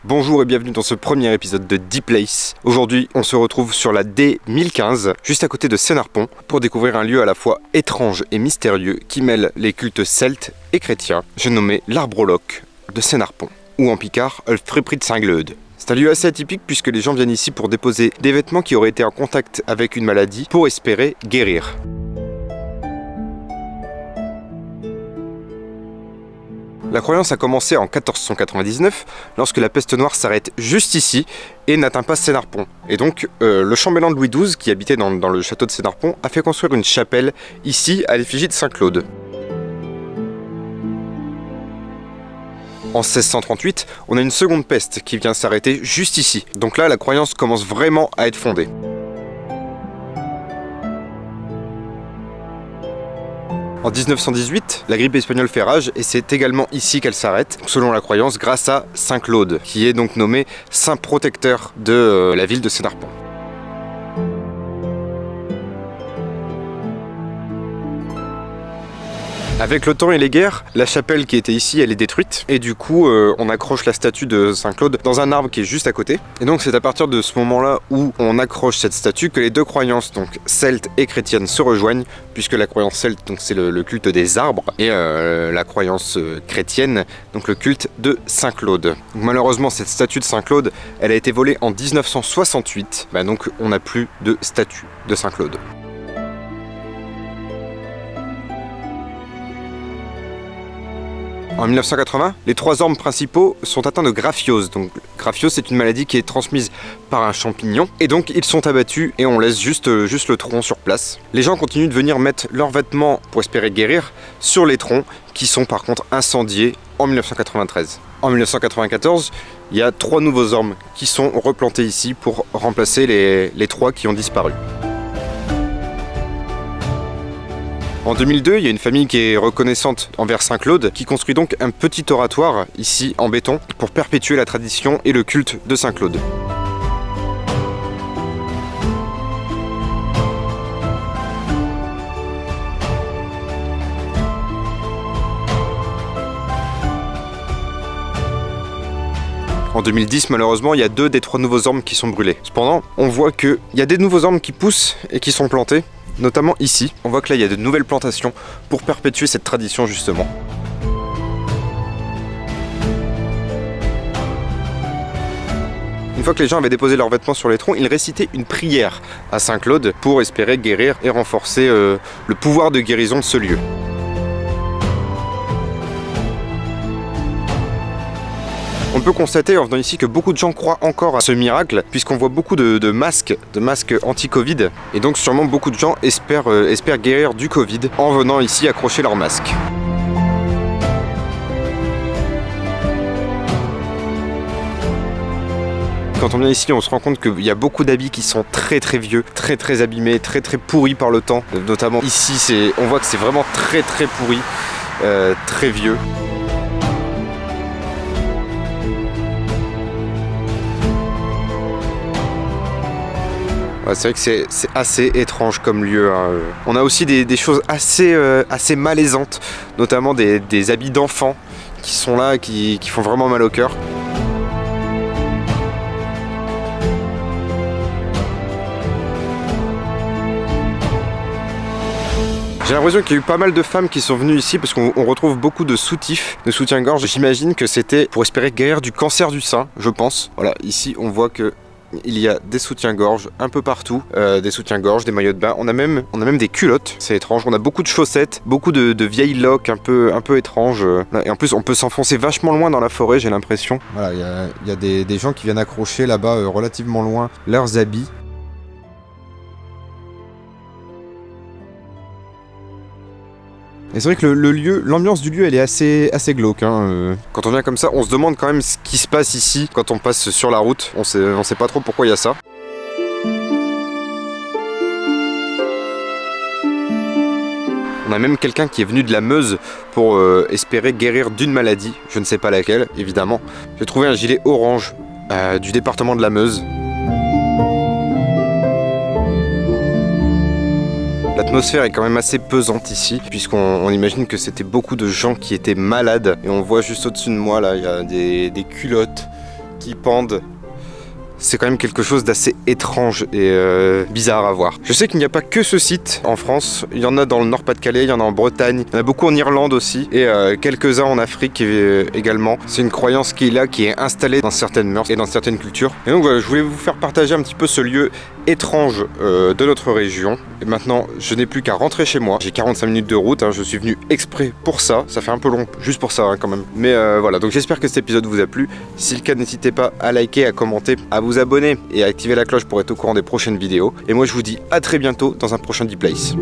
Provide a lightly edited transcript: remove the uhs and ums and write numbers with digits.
Bonjour et bienvenue dans ce premier épisode de D-Place. Aujourd'hui, on se retrouve sur la D1015, juste à côté de Sénarpont, pour découvrir un lieu à la fois étrange et mystérieux qui mêle les cultes celtes et chrétiens. J'ai nommé l'Arbroloque de Sénarpont, ou en picard, le Friprit Singleud. C'est un lieu assez atypique puisque les gens viennent ici pour déposer des vêtements qui auraient été en contact avec une maladie pour espérer guérir. La croyance a commencé en 1499 lorsque la peste noire s'arrête juste ici et n'atteint pas Sénarpont. Et donc le chambellan de Louis XII qui habitait dans le château de Sénarpont a fait construire une chapelle ici à l'effigie de Saint-Claude. En 1638, on a une seconde peste qui vient s'arrêter juste ici. Donc là, la croyance commence vraiment à être fondée. En 1918, la grippe espagnole fait rage et c'est également ici qu'elle s'arrête, selon la croyance, grâce à Saint-Claude, qui est donc nommé saint protecteur de la ville de Sénarpont. Avec le temps et les guerres, la chapelle qui était ici, elle est détruite. Et du coup, on accroche la statue de Saint-Claude dans un arbre qui est juste à côté. Et donc c'est à partir de ce moment-là où on accroche cette statue que les deux croyances, donc celte et chrétienne, se rejoignent. Puisque la croyance celte, donc c'est le culte des arbres. Et la croyance chrétienne, donc le culte de Saint-Claude. Malheureusement, cette statue de Saint-Claude, elle a été volée en 1968. Donc on n'a plus de statue de Saint-Claude. En 1980, les trois ormes principaux sont atteints de graphiose. Donc graphiose, c'est une maladie qui est transmise par un champignon. Et donc ils sont abattus et on laisse juste le tronc sur place. Les gens continuent de venir mettre leurs vêtements pour espérer guérir sur les troncs qui sont par contre incendiés en 1993. En 1994, il y a trois nouveaux ormes qui sont replantés ici pour remplacer les trois qui ont disparu. En 2002, il y a une famille qui est reconnaissante envers Saint-Claude qui construit donc un petit oratoire ici en béton pour perpétuer la tradition et le culte de Saint-Claude. En 2010, malheureusement, il y a 2 des 3 nouveaux ormes qui sont brûlés. Cependant, on voit qu'il y a des nouveaux ormes qui poussent et qui sont plantés. Notamment ici, on voit que là il y a de nouvelles plantations pour perpétuer cette tradition justement. Une fois que les gens avaient déposé leurs vêtements sur les troncs, ils récitaient une prière à Saint-Claude pour espérer guérir et renforcer le pouvoir de guérison de ce lieu. On peut constater en venant ici que beaucoup de gens croient encore à ce miracle puisqu'on voit beaucoup de masques anti-Covid et donc sûrement beaucoup de gens espèrent guérir du Covid en venant ici accrocher leur masque. Quand on vient ici, on se rend compte qu'il y a beaucoup d'habits qui sont très vieux, très abîmés, très pourris par le temps. Notamment ici, on voit que c'est vraiment très pourri, très vieux. C'est vrai que c'est assez étrange comme lieu. Hein. On a aussi des choses assez malaisantes, notamment des habits d'enfants qui sont là, qui font vraiment mal au cœur. J'ai l'impression qu'il y a eu pas mal de femmes qui sont venues ici parce qu'on retrouve beaucoup de soutifs, de soutiens-gorge. J'imagine que c'était pour espérer guérir du cancer du sein, je pense. Voilà, ici on voit que il y a des soutiens-gorge un peu partout, des soutiens-gorge, des maillots de bain, on a même des culottes, c'est étrange, on a beaucoup de chaussettes, beaucoup de vieilles loques un peu étranges, et en plus on peut s'enfoncer vachement loin dans la forêt, j'ai l'impression. Voilà, il y a des gens qui viennent accrocher là-bas relativement loin leurs habits. Et c'est vrai que l'ambiance du lieu, elle est assez glauque. Hein. Quand on vient comme ça, on se demande quand même ce qui se passe ici quand on passe sur la route. On sait pas trop pourquoi il y a ça. On a même quelqu'un qui est venu de la Meuse pour espérer guérir d'une maladie. Je ne sais pas laquelle, évidemment. J'ai trouvé un gilet orange du département de la Meuse. L'atmosphère est quand même assez pesante ici, puisqu'on imagine que c'était beaucoup de gens qui étaient malades. Et on voit juste au-dessus de moi, là, il y a des culottes, qui pendent. C'est quand même quelque chose d'assez étrange et bizarre à voir. Je sais qu'il n'y a pas que ce site en France, il y en a dans le Nord-Pas-de-Calais, il y en a en Bretagne, il y en a beaucoup en Irlande aussi, et quelques-uns en Afrique également. C'est une croyance qui est là, qui est installée dans certaines mœurs et dans certaines cultures. Et donc voilà, je voulais vous faire partager un petit peu ce lieu étrange de notre région. Et maintenant, je n'ai plus qu'à rentrer chez moi. J'ai 45 minutes de route, hein, je suis venu exprès pour ça. Ça fait un peu long, juste pour ça hein, quand même. Mais voilà, donc j'espère que cet épisode vous a plu. Si c'est le cas, n'hésitez pas à liker, à commenter, à vous abonner et à activer la cloche pour être au courant des prochaines vidéos. Et moi, je vous dis à très bientôt dans un prochain Deep Place.